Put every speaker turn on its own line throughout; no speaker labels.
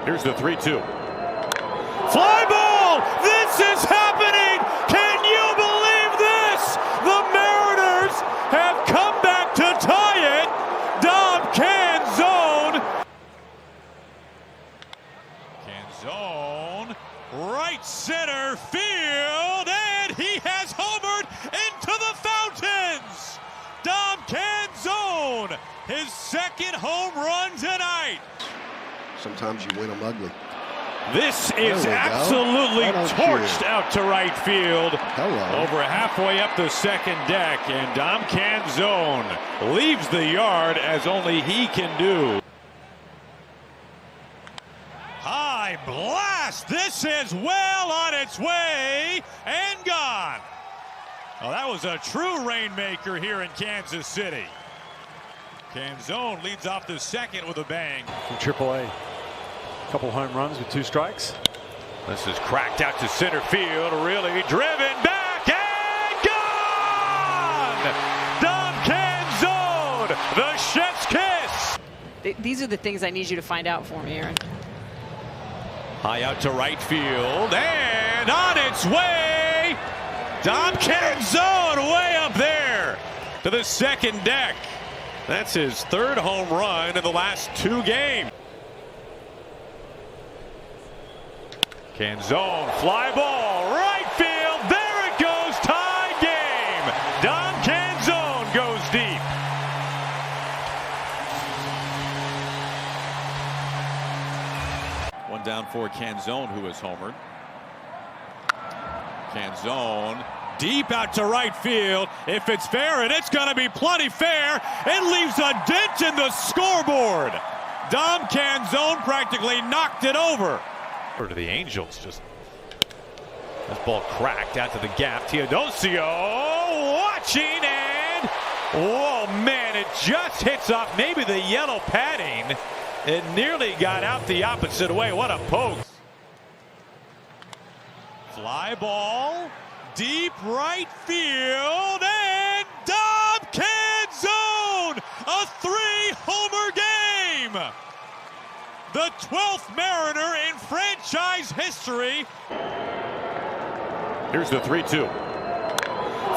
Here's the 3-2. Fly ball! This is happening! Can you believe this? The Mariners have come back to tie it. Dom Canzone. Canzone, right center field, and he has homered into the fountains. Dom Canzone, his second home run tonight.
Sometimes you win them ugly.
This is absolutely torched out to right field.
Hello.
Over halfway up the second deck, and Dom Canzone leaves the yard as only he can do. High blast. This is well on its way and gone. Well, that was a true rainmaker here in Kansas City. Canzone leads off the second with a bang.
From AAA. Couple home runs with 2 strikes.
This is cracked out to center field, really driven back and gone! Dom Canzone, the chef's kiss.
These are the things I need you to find out for me, Aaron.
High out to right field and on its way. Dom Canzone way up there to the second deck. That's his 3rd home run in the last 2 games. Canzone, fly ball, right field, there it goes, tied game. Dom Canzone goes deep. One down for Canzone, who has homered. Canzone, deep out to right field. If it's fair, and it's going to be plenty fair, it leaves a dent in the scoreboard. Dom Canzone practically knocked it over. To the Angels, just this ball cracked out to the gap. Teodosio watching, and oh man, it just hits off maybe the yellow padding. It nearly got out the opposite way. What a poke. Fly ball, deep right field, and Dom Canzone, a 3-homer game. The 12th Mariner in franchise history. Here's the 3-2.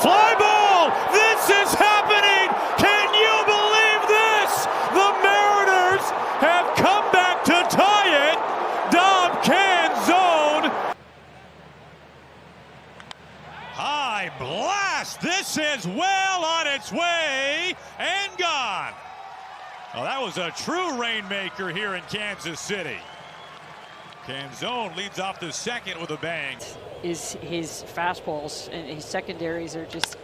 Fly ball! This is happening! Can you believe this? The Mariners have come back to tie it. Dom Canzone. High blast! This is well on its way and gone. Well, that was a true rainmaker here in Kansas City. Canzone leads off the second with a bang.
His fastballs and his secondaries are just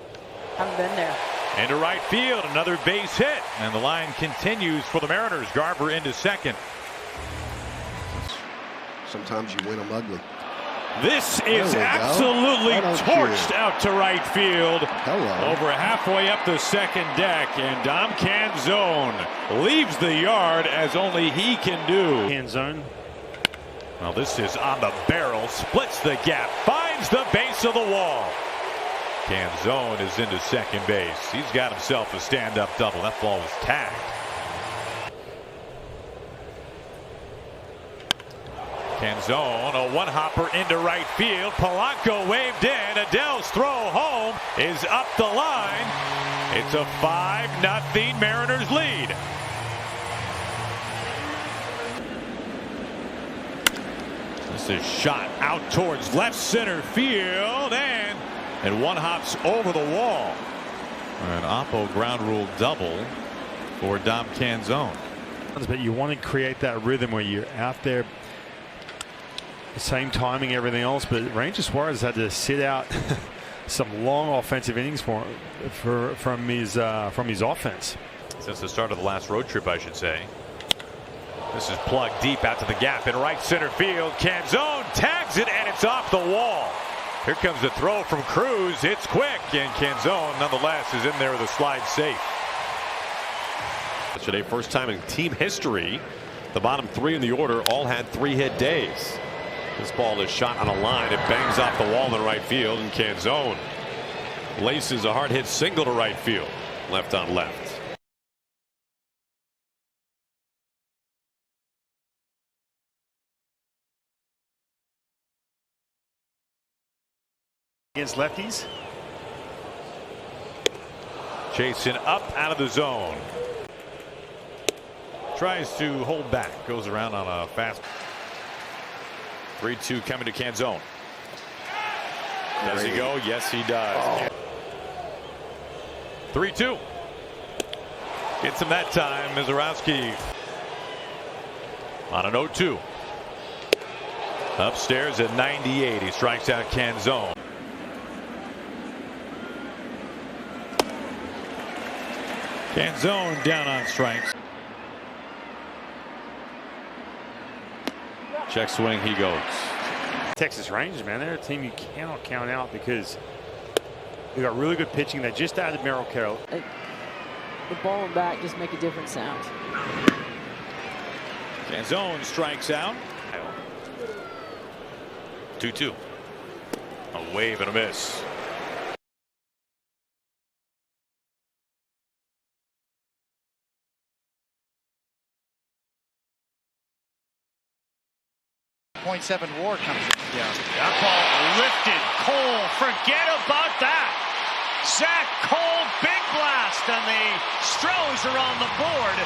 haven't been there.
Into right field, another base hit, and the line continues for the Mariners. Garver into second.
Sometimes you win them ugly.
This is absolutely torched out to right field.
Hello.
Over halfway up the second deck, and Dom Canzone leaves the yard as only he can do.
Canzone.
Well, this is on the barrel, splits the gap, finds the base of the wall. Canzone is into second base. He's got himself a stand-up double. That ball was tagged. Canzone, a one-hopper into right field. Polanco waved in. Adell's throw home is up the line. It's a 5-0 Mariners lead. This is shot out towards left center field, and one hops over the wall. An oppo ground rule double for Dom Canzone.
But you want to create that rhythm where you're out there. The same timing, everything else, but Ranger Suarez had to sit out some long offensive innings from his offense.
Since the start of the last road trip, I should say. This is plugged deep out to the gap in right center field. Canzone tags it, and it's off the wall. Here comes the throw from Cruz. It's quick, and Canzone nonetheless is in there with a slide safe.
Today, first time in team history, the bottom 3 in the order all had 3-hit days. This ball is shot on a line. It bangs off the wall in right field, and Canzone laces a hard hit single to right field. Left on left.
against lefties.
Chasing up out of the zone. Tries to hold back. Goes around on a fast. 3-2 coming to Canzone. Does he go? Yes, he does. 3-2. Gets him that time. Mizorowski on an 0-2. Upstairs at 98. He strikes out Canzone. Canzone down on strikes. Check swing, he goes.
Texas Rangers, man, they're a team you cannot count out because they got really good pitching. They just added Merrill Carroll.
The ball and bat just make a different sound.
Canzone strikes out. 2-2. A wave and a miss.
.7 WAR comes in.
Yeah, that ball lifted. Cole, forget about that. Zach Cole, big blast, and the Stros are on the board.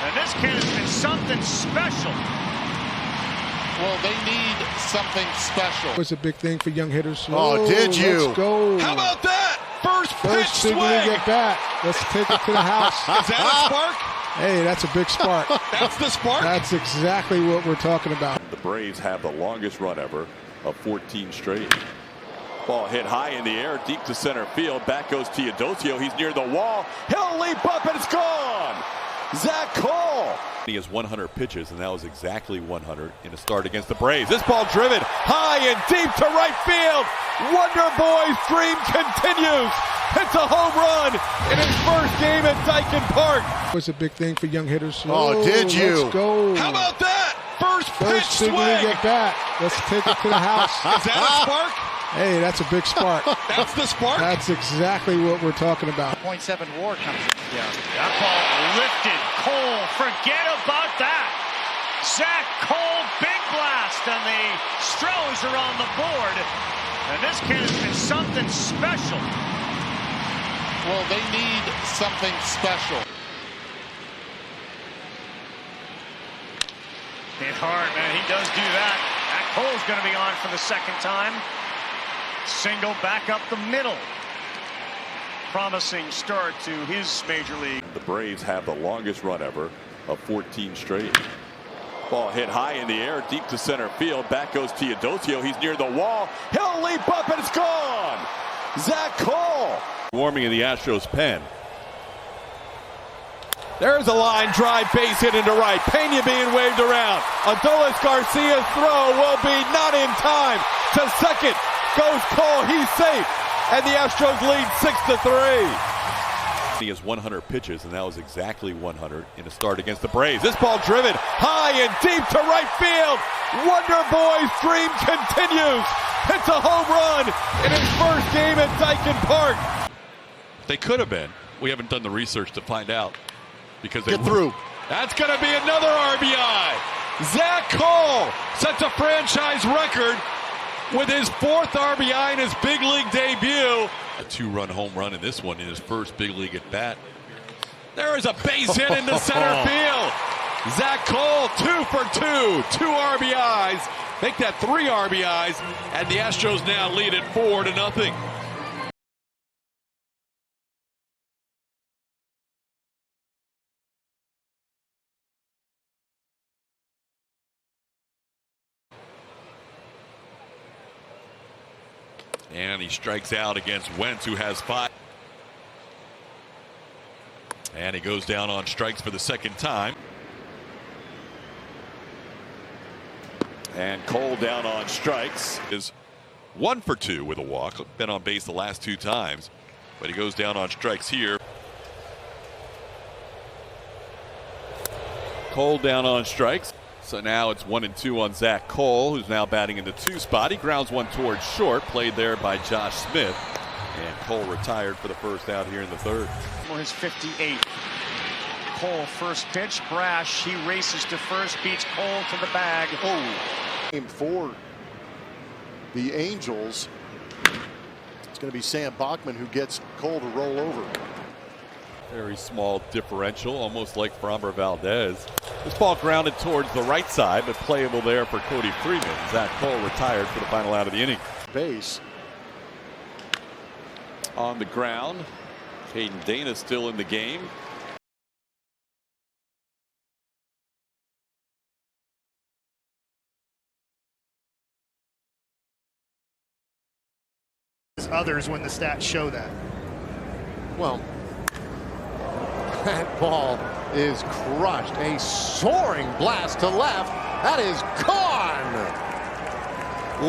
And this kid has been something special.
Well, they need something special.
It's a big thing for young hitters.
Oh, did you?
Let's go.
How about that? First pitch
thing
swing.
we get back. Let's take it to the house.
Is that a spark?
Hey, that's a big spark.
That's the spark?
That's exactly what we're talking about.
The Braves have the longest run ever of 14 straight. Ball hit high in the air, deep to center field. Back goes Teodosio. He's near the wall. He'll leap up and it's gone. Zach Cole. He has 100 pitches, and that was exactly 100 in a start against the Braves. This ball driven high and deep to right field. Wonder Boy's dream continues. Hits a home run in his first game at Dyken Park.
It's a big thing for young hitters.
Oh, did you?
Let's go.
How about that? First pitch
thing we
swing.
get back. Let's take it to the house.
Is that a spark?
Hey, that's a big spark.
That's the spark?
That's exactly what we're talking about.
.7 WAR comes in.
Yeah, that ball lifted. Cole, forget about that. Zach Cole, big blast, and the Stros are on the board. And this kid has been something special.
Well, they need something special.
Hit hard, man. He does do that. That Cole's going to be on for the second time. Single back up the middle. Promising start to his major league.
The Braves have the longest run ever of 14 straight. Ball hit high in the air, deep to center field. Back goes Teodosio. He's near the wall. He'll leap up and it's gone. Zach Cole. Warming in the Astros pen. There's a line drive, base hit into right. Pena being waved around. Adolis Garcia's throw will be not in time. To second goes Cole. He's safe. And the Astros lead 6-3. He has 100 pitches, and that was exactly 100 in a start against the Braves. This ball driven high and deep to right field. Wonder Boy's dream continues. Hits a home run in his first game at Dyken Park.
They could have been. We haven't done the research to find out. Because they
Get through.
That's going to be another RBI. Zach Cole sets a franchise record with his 4th RBI in his big league debut. A 2-run home run in this one in his first big league at bat. There is a base hit into center field. Zach Cole 2 for 2, 2 RBIs. Make that 3 RBIs, and the Astros now lead it 4-0. And he strikes out against Wentz, who has 5. And he goes down on strikes for the second time.
And Cole down on strikes.
Is 1 for 2 with a walk. Been on base the last 2 times. But he goes down on strikes here.
Cole down on strikes. So now it's 1-2 on Zach Cole, who's now batting in the 2 spot. He grounds one towards short, played there by Josh Smith. And Cole retired for the first out here in the 3rd.
For his 58th. Cole first pitch, brash. He races to first, beats Cole to the bag.
Oh, game for the Angels. It's going to be Sam Bachman who gets Cole to roll over.
Very small differential, almost like Framber Valdez. This ball grounded towards the right side, but playable there for Cody Freeman. Zach Cole retired for the final out of the inning.
Base.
On the ground, Caden Dana still in the game.
Others when the stats show that.
Well, that ball is crushed. A soaring blast to left. That is gone.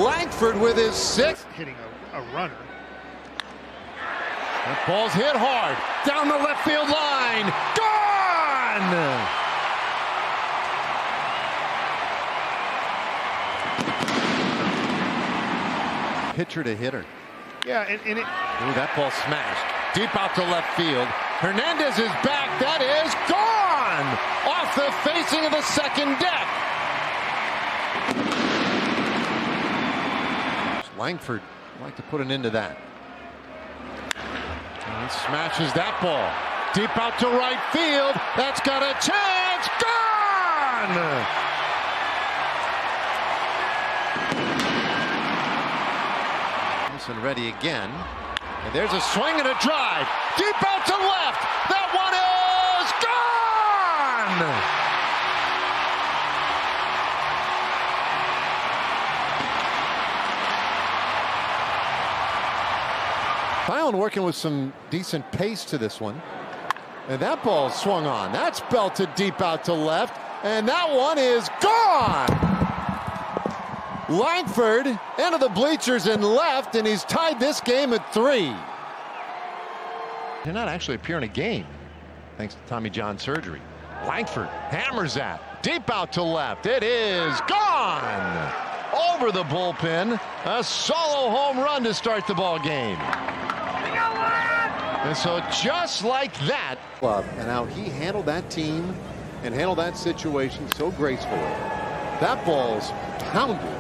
Langford with his sixth.
Hitting a runner.
That ball's hit hard. Down the left field line. Gone! Pitcher to hitter.
Yeah, and it.
Ooh, that ball smashed. Deep out to left field. Hernandez is back. That is gone! Off the facing of the second deck. Langford would like to put an end to that. And smashes that ball. Deep out to right field. That's got a chance. Gone! And ready again. And there's a swing and a drive. Deep out to left. That one is gone! Byron working with some decent pace to this one. And that ball swung on. That's belted deep out to left. And that one is gone! Langford into the bleachers and left, and he's tied this game at 3. Did not actually appear in a game, thanks to Tommy John surgery. Langford hammers that deep out to left. It is gone over the bullpen. A solo home run to start the ball game. And so just like that, and how he handled that team and handled that situation so gracefully. That ball's pounded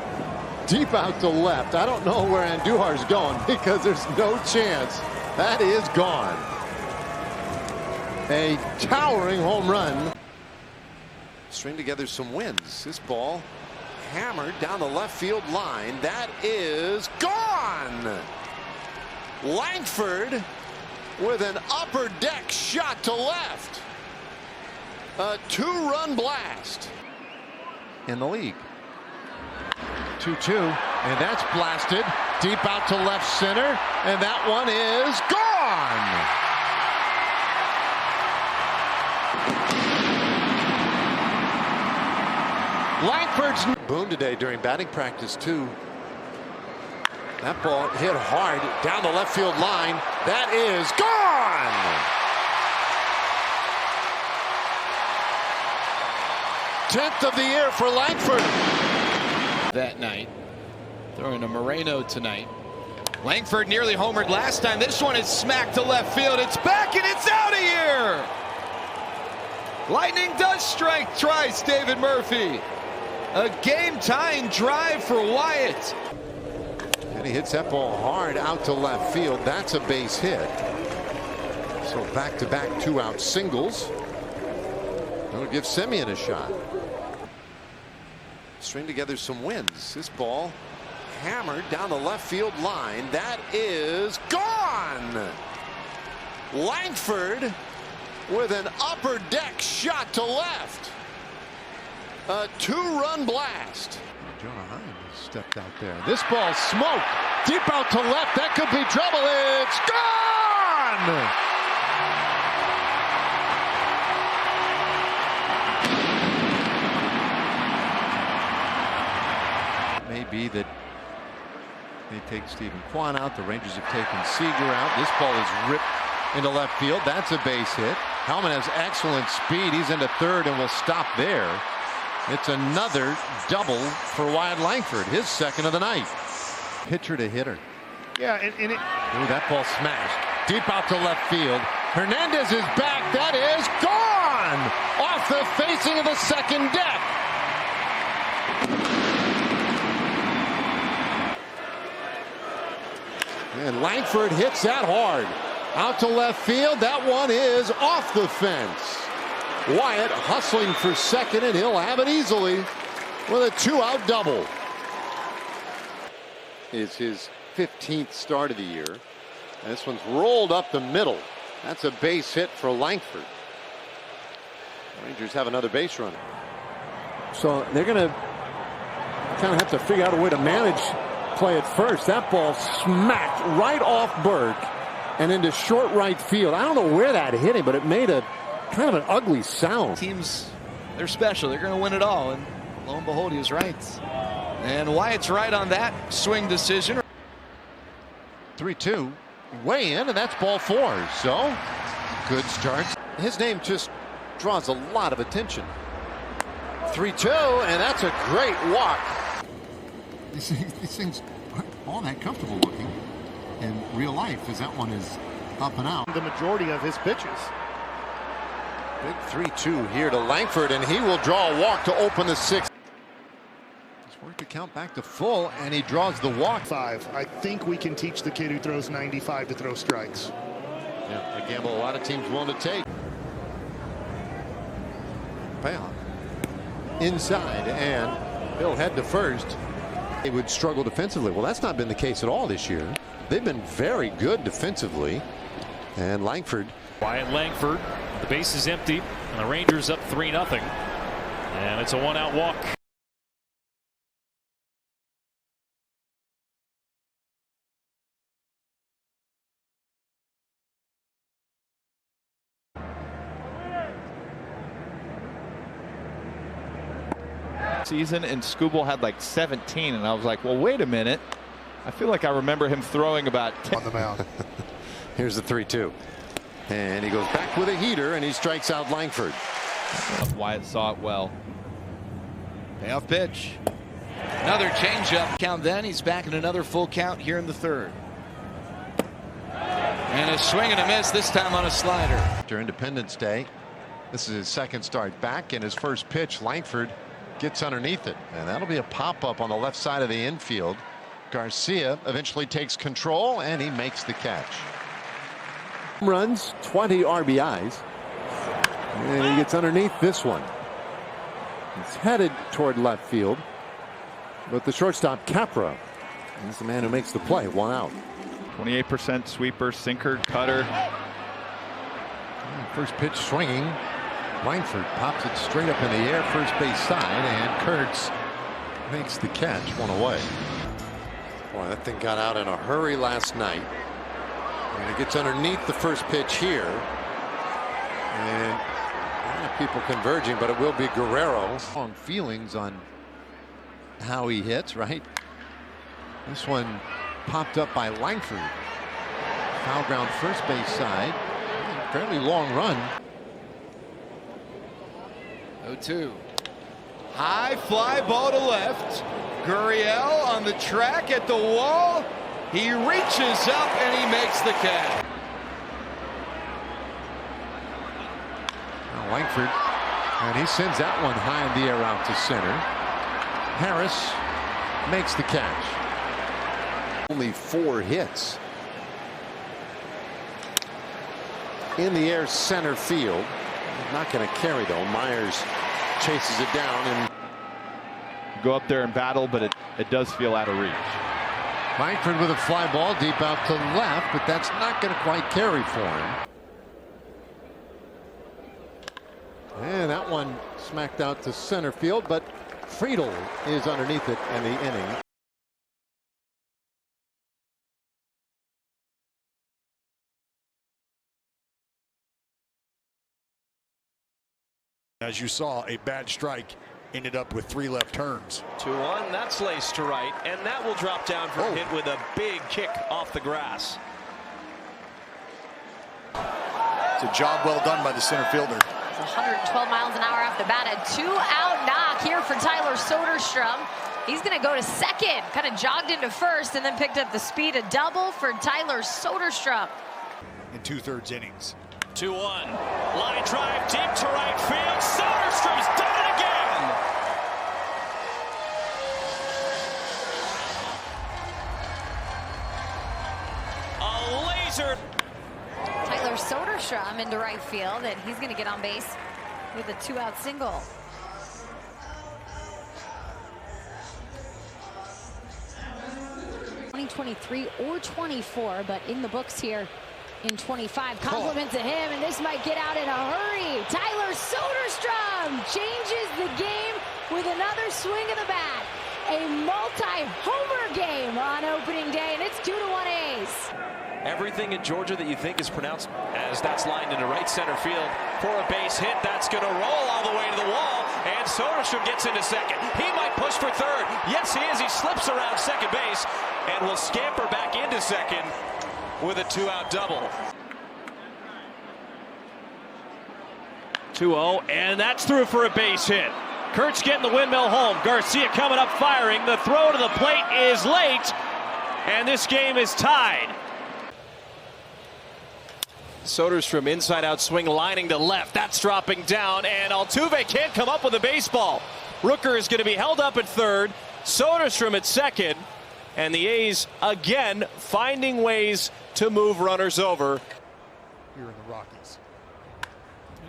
deep out to left. I don't know where Andujar's going because there's no chance. That is gone. A towering home run. String together some wins. This ball hammered down the left field line. That is gone. Langford with an upper deck shot to left. A 2-run blast in the league. 2-2, and that's blasted deep out to left center, and that one is gone. Langford's boon today during batting practice too. That ball hit hard down the left field line. That is gone. 10th of the year for Langford.
That night, throwing to Moreno tonight. Langford nearly homered last time. This one is smacked to left field. It's back and it's out of here. Lightning does strike twice, David Murphy. A game-tying drive for Wyatt.
And he hits that ball hard out to left field. That's a base hit. So back-to-back 2-out singles. That'll give Semien a shot. String together some wins. This ball hammered down the left field line. That is gone. Langford with an upper deck shot to left. A 2-run blast. Jonah Hines stepped out there. This ball smoked deep out to left. That could be trouble. It's gone. Be that they take Stephen Kwan out. The Rangers have taken Seager out. This ball is ripped into left field. That's a base hit. Hellman has excellent speed. He's into third and will stop there. It's another double for Wyatt Langford, his second of the night. Pitcher to hitter.
Yeah, and it.
Ooh, that ball smashed deep out to left field. Hernandez is back. That is gone off the facing of the second deck. And Langford hits that hard. Out to left field. That one is off the fence. Wyatt hustling for second, and he'll have it easily with a 2-out double. It's his 15th start of the year. And this one's rolled up the middle. That's a base hit for Langford. Rangers have another base runner.
So they're going to kind of have to figure out a way to manage play at first. That ball smacked right off Berg and into short right field. I don't know where that hit him, but it made a kind of an ugly sound.
Teams, they're special. They're going to win it all. And lo and behold, he was right. And Wyatt's right on that swing decision.
3-2. Way in, and that's ball 4. So, good start. His name just draws a lot of attention. 3-2, and that's a great walk.
These things aren't all that comfortable looking in real life, as that one is up and out.
The majority of his pitches.
Big 3-2 here to Langford, and he will draw a walk to open the 6th. He's worked the count back to full, and he draws the walk.
5. I think we can teach the kid who throws 95 to throw strikes.
Yeah, a gamble a lot of teams willing to take. Payoff. Inside, and he'll head to first. They would struggle defensively. Well, that's not been the case at all this year. They've been very good defensively. And Langford.
Wyatt Langford, the base is empty, and the Rangers up 3-0. And it's a 1-out walk.
Season, and Skubal had like 17, and I was like, well, wait a minute. I feel like I remember him throwing about 10
on the mound.
Here's the 3-2, and he goes back with a heater, and he strikes out Langford.
Wyatt saw it well.
Payoff pitch. Another changeup. Count then. He's back in another full count here in the 3rd. And a swing and a miss, this time on a slider.
After Independence Day, this is his 2nd start back, and his first pitch, Langford gets underneath it, and that'll be a pop-up on the left side of the infield. Garcia eventually takes control, and he makes the catch.
Runs, 20 RBIs, and he gets underneath this one. It's headed toward left field, but the shortstop Capra is the man who makes the play. 1 out.
28% sweeper, sinker, cutter.
First pitch swinging. Langford pops it straight up in the air, first base side, and Kurtz makes the catch. 1 away. Boy, that thing got out in a hurry last night. And it gets underneath the first pitch here. And people converging, but it will be Guerrero. Strong feelings on how he hits, right? This one popped up by Langford. Foul ground first base side. Fairly long run.
0-2. High fly ball to left. Gurriel on the track at the wall. He reaches up and he makes the catch.
Now Langford, and he sends that one high in the air out to center. Harris makes the catch. Only 4 hits. In the air center field. Not going to carry though. Myers chases it down and
go up there and battle, but it does feel out of reach.
Langford with a fly ball deep out to left, but that's not going to quite carry for him. And that one smacked out to center field, but Friedel is underneath it in the inning.
As you saw, a bad strike ended up with 3 left turns.
2-1, that's laced to right, and that will drop down for a hit with a big kick off the grass.
It's a job well done by the center fielder.
It's 112 miles an hour off the bat. A 2-out knock here for Tyler Soderstrom. He's going to go to second. Kind of jogged into first and then picked up the speed. A double for Tyler Soderstrom.
In 2/3 innings.
2-1. Line drive deep to right field. Soderstrom's done it again. Laser.
Tyler Soderstrom into right field, and he's going to get on base with a 2-out single. '23 or 24, but in the books here in 25. Compliment to him, and this might get out in a hurry. Tyler Soderstrom changes the game with another swing of the bat. A multi-homer game on opening day, and it's 2-1 A's.
Everything in Georgia that you think is pronounced as that's lined into right center field for a base hit. That's going to roll all the way to the wall, and Soderstrom gets into second. He might push for third. Yes, he is. He slips around second base and will scamper back into second with a 2-out double. 2-0, and that's through for a base hit. Kurtz getting the windmill home. Garcia coming up firing. The throw to the plate is late, and this game is tied. Soderstrom inside out swing lining to left. That's dropping down, and Altuve can't come up with a baseball. Rooker is going to be held up at third. Soderstrom at second, and the A's again finding ways to move runners over.
Here in the Rockies.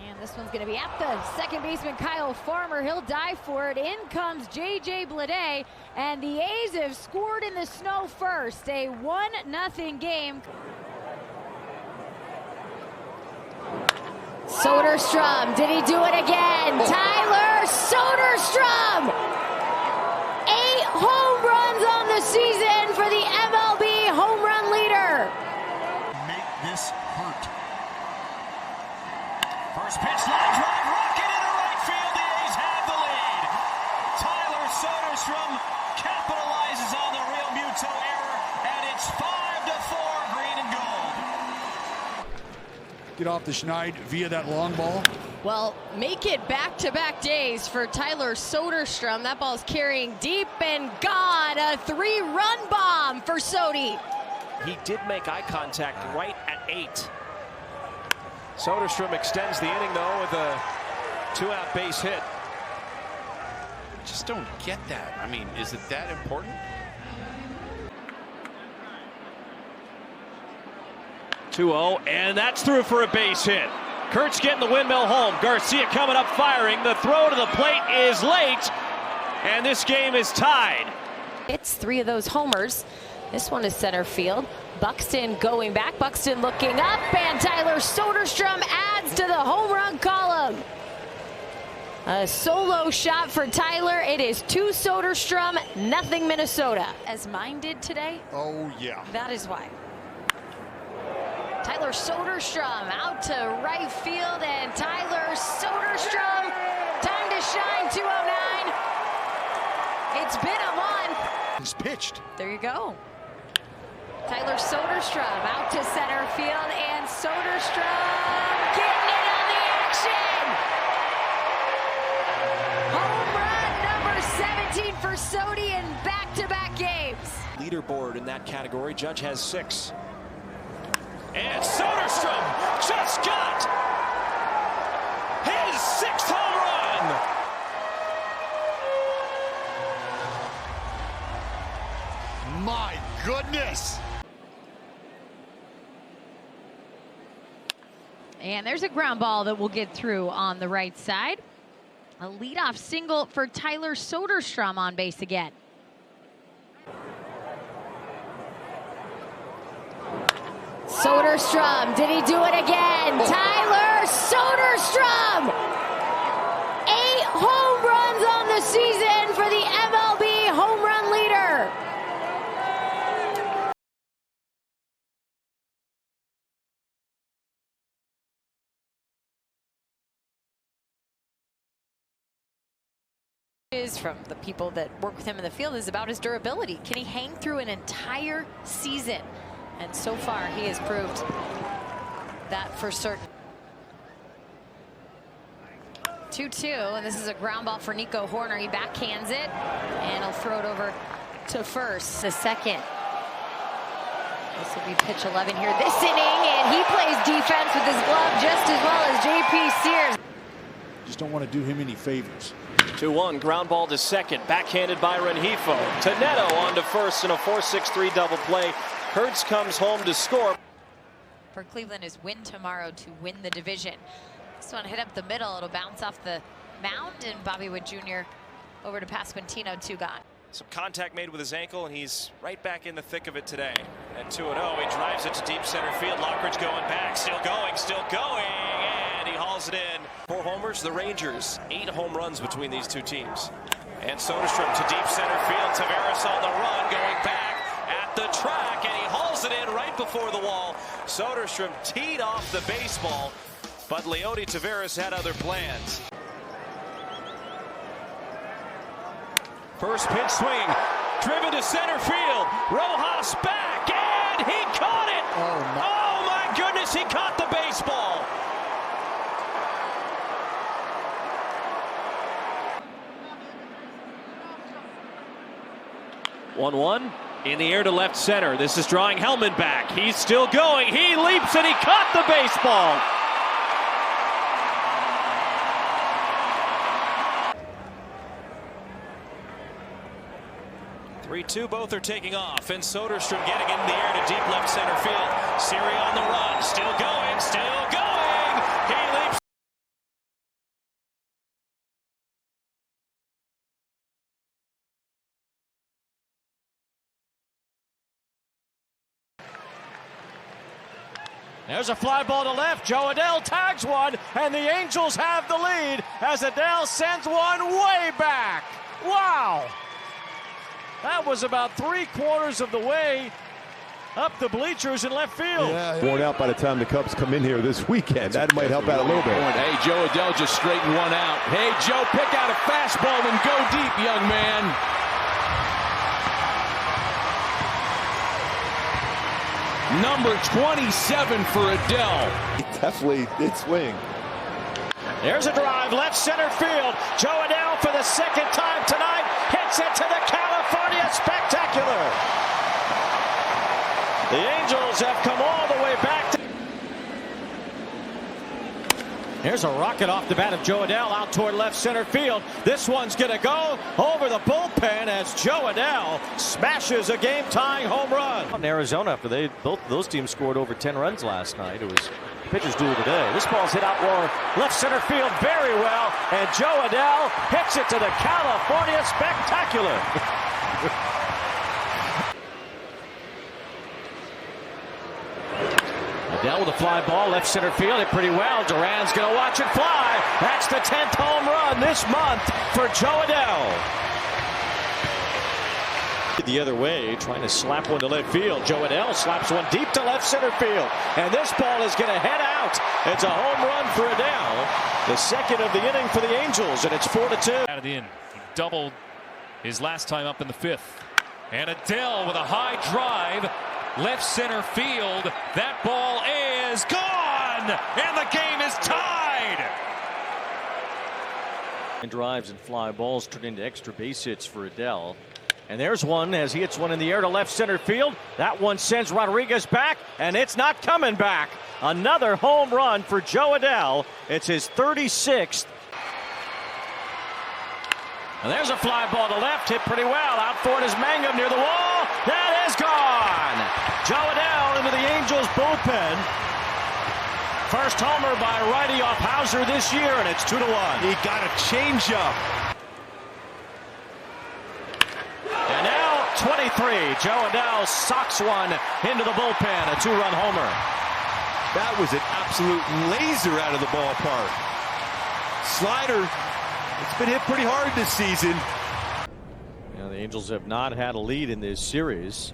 And this one's going to be at the second baseman, Kyle Farmer. He'll dive for it. In comes J.J. Bleday, and the A's have scored in the snow first. A 1-0 game. Soderstrom, did he do it again? Tyler Soderstrom! 8 home runs on the season for the MLB home run leader.
Make this hurt. First pitch, line drive, rocket into right field. The A's have the lead. Tyler Soderstrom capitalizes on the Real Muto error, and it's 5-4, green and gold.
Get off the Schneid via that long ball.
Well, make it back-to-back days for Tyler Soderstrom. That ball's carrying deep and gone. A 3-run bomb for Sody.
He did make eye contact right at 8. Soderstrom extends the inning, though, with a 2-out base hit.
Just don't get that. I mean, is it that important?
2-0, and that's through for a base hit. Kurtz getting the windmill home. Garcia coming up firing. The throw to the plate is late, and this game is tied.
It's 3 of those homers. This one is center field. Buxton going back. Buxton looking up, and Tyler Soderstrom adds to the home run column. A solo shot for Tyler. It is 2 Soderstrom, 0 Minnesota. As mine did today?
Oh, yeah.
That is why. Tyler Soderstrom out to right field, and Tyler Soderstrom, time to shine, 209. It's been a month.
He's pitched.
There you go. Tyler Soderstrom out to center field, and Soderstrom getting in on the action. Home run number 17 for Sody in back-to-back games.
Leaderboard in that category. Judge has 6. And Soderstrom just got his 6th home
run. My goodness.
And there's a ground ball that will get through on the right side. A leadoff single for Tyler Soderstrom on base again. Soderstrom, did he do it again? Tyler Soderstrom! 8 home runs on the season for the MLB home run leader. From the people that work with him in the field is about his durability. Can he hang through an entire season? And so far, he has proved that for certain. 2-2, and this is a ground ball for Nico Horner. He backhands it, and he'll throw it over to first. The second. This will be pitch 11 here this inning, and he plays defense with his glove just as well as J.P. Sears.
Just don't want to do him any favors.
2-1, ground ball to second, backhanded by Rengifo. To Neto on to first in a 4-6-3 double play. Kurtz comes home to score.
for Cleveland is win tomorrow to win the division. This one hit up the middle. It'll bounce off the mound, and Bobby Wood Jr. over to Pasquantino, 2 gone.
Some contact made with his ankle, and he's right back in the thick of it today. At 2-0, he drives it to deep center field. Lockridge going back, still going, and he hauls it in. 4 homers, the Rangers. 8 home runs between these two teams. And Soderstrom to deep center field. Taveras on the run, going back at the track, and he hauls it in right before the wall. Soderstrom teed off the baseball, but Leody Taveras had other plans. First pitch swing, driven to center field. Rojas back, and he caught it! Oh my goodness, he caught the baseball! One in the air to left center. This is drawing Hellman back. He's still going. He leaps, and he caught the baseball! 3-2, both are taking off, and Soderstrom getting in the air to deep left center field. Siri on the run, still going, he leaps. There's a fly ball to left. Joe Adell tags one, and the Angels have the lead as Adell sends one way back. Wow! That was about 3/4 of the way up the bleachers in left field.
Worn out by the time the Cubs come in here this weekend. That might help out a little bit.
Hey, Joe Adell just straightened one out. Hey, Joe, pick out a fastball and go deep, young man. Number 27 for Adell.
Definitely did swing.
There's a drive, left center field. Joe Adell for the 2nd time tonight hits it to the California Spectacular. The Angels have come all the way back. Here's a rocket off the bat of Joe Adell out toward left center field. This one's going to go over the bullpen as Joe Adell smashes a game-tying home run.
In Arizona, after both those teams scored over 10 runs last night, it was pitcher's duel today. This ball's hit out more left center field very well, and Joe Adell hits it to the California Spectacular. Adell with a fly ball, left center field, hit pretty well. Duran's going to watch it fly. That's the 10th home run this month for Joe Adell. The other way, trying to slap one to left field. Joe Adell slaps one deep to left center field. And this ball is going to head out. It's a home run for Adell. The 2nd of the inning for the Angels, and it's 4-2.
Out of the inning. He doubled his last time up in the 5th. And Adell with a high drive. Left center field. That ball is gone. And the game is tied.
And drives and fly balls turn into extra base hits for Adell. And there's one as he hits one in the air to left center field. That one sends Rodriguez back, and it's not coming back. Another home run for Joe Adell. It's his 36th. And there's a fly ball to left, hit pretty well. Out for it is Mangum near the wall. That is gone. Joe Adell into the Angels bullpen. First homer by righty off Hauser this year, and it's 2-1.
He got a changeup.
And now 23. Joe Adell socks one into the bullpen, a 2-run homer.
That was an absolute laser out of the ballpark. Slider, it's been hit pretty hard this season.
Now, the Angels have not had a lead in this series.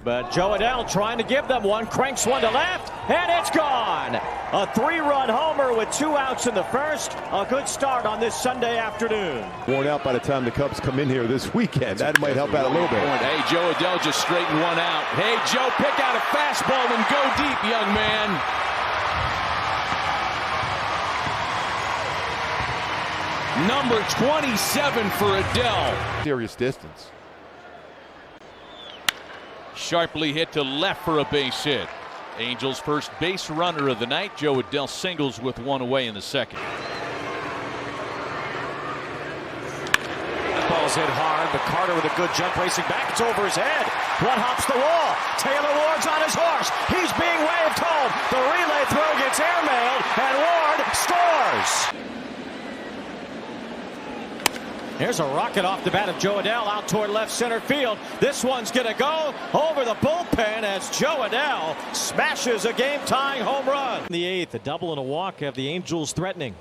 But Joe Adell trying to give them one, cranks one to left, and it's gone. A 3-run homer with 2 outs in the first. A good start on this Sunday afternoon.
Worn out by the time the Cubs come in here this weekend. That might help out a little bit.
Hey, Joe Adell just straightened one out. Hey, Joe, pick out a fastball and go deep, young man. Number 27 for Adell.
Serious distance.
Sharply hit to left for a base hit. Angels' first base runner of the night. Joe Adell singles with one away in the 2nd.
Ball's hit hard, but Carter with a good jump racing back. It's over his head. One hops the wall. Taylor Ward's on his horse. He's being waved home. The relay throw gets airmailed, and Ward scores. Here's a rocket off the bat of Joe Adell out toward left center field. This one's going to go over the bullpen as Joe Adell smashes a game-tying home run. In the eighth, a double and a walk have the Angels threatening.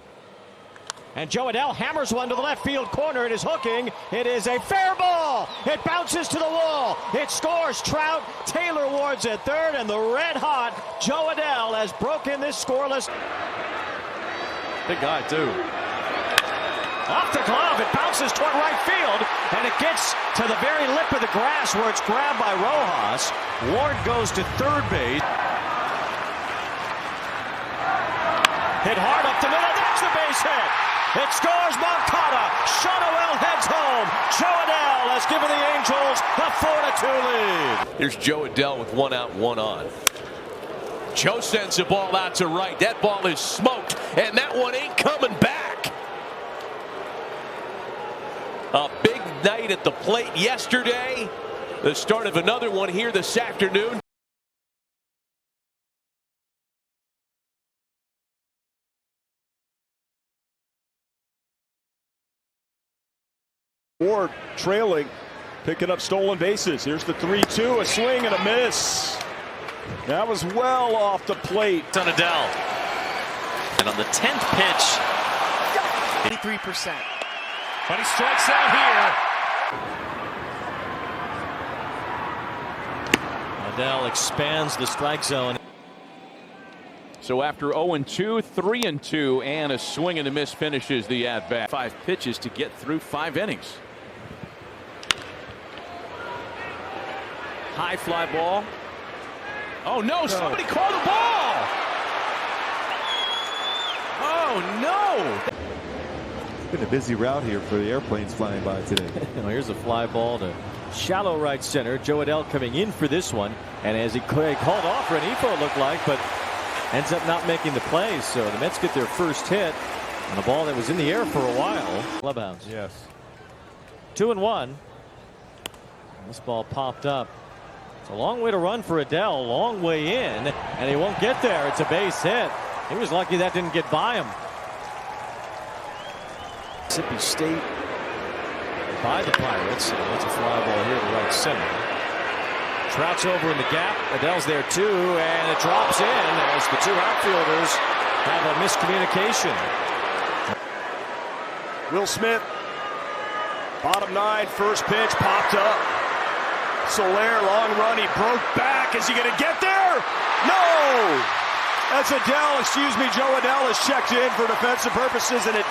And Joe Adell hammers one to the left field corner. It is hooking. It is a fair ball. It bounces to the wall. It scores. Trout. Taylor Ward's at third, and the red-hot Joe Adell has broken this scoreless.
Big guy, too.
Off the glove, it bounces toward right field, and it gets to the very lip of the grass where it's grabbed by Rojas. Ward goes to third base. Hit hard up the middle, that's the base hit. It scores. Moncada. Shotwell heads home. Joe Adell has given the Angels a 4-2 lead.
Here's Joe Adell with 1 out, 1 on. Joe sends the ball out to right. That ball is smoked, and that one ain't coming back. A big night at the plate yesterday. The start of another one here this afternoon.
Ward trailing, picking up stolen bases. Here's the 3-2, a swing and a miss. That was well off the plate.
On Adell. And on the 10th pitch,
83%. But he strikes out here.
Adell expands the strike zone.
So after 0-2, 3-2, and a swing and a miss finishes the at-bat. 5 pitches to get through 5 innings. High fly ball. Oh no, somebody called the ball! Oh no!
It's been a busy route here for the airplanes flying by today.
Here's a fly ball to shallow right center. Joe Adell coming in for this one, and as he called off Renifo, it looked like, but ends up not making the play. So the Mets get their first hit on a ball that was in the air for a while. Clubhouse.
Yes.
2-1. This ball popped up. It's a long way to run for Adell, long way in, and he won't get there. It's a base hit. He was lucky that didn't get by him. Mississippi State by the Pirates, and it's a fly ball here to right center. Trout's over in the gap. Adell's there too, and it drops in as the two outfielders have a miscommunication.
Will Smith, bottom 9, first pitch, popped up. Soler, long run, he broke back. Is he going to get there? No! That's Adell, Joe Adell is checked in for defensive purposes, and it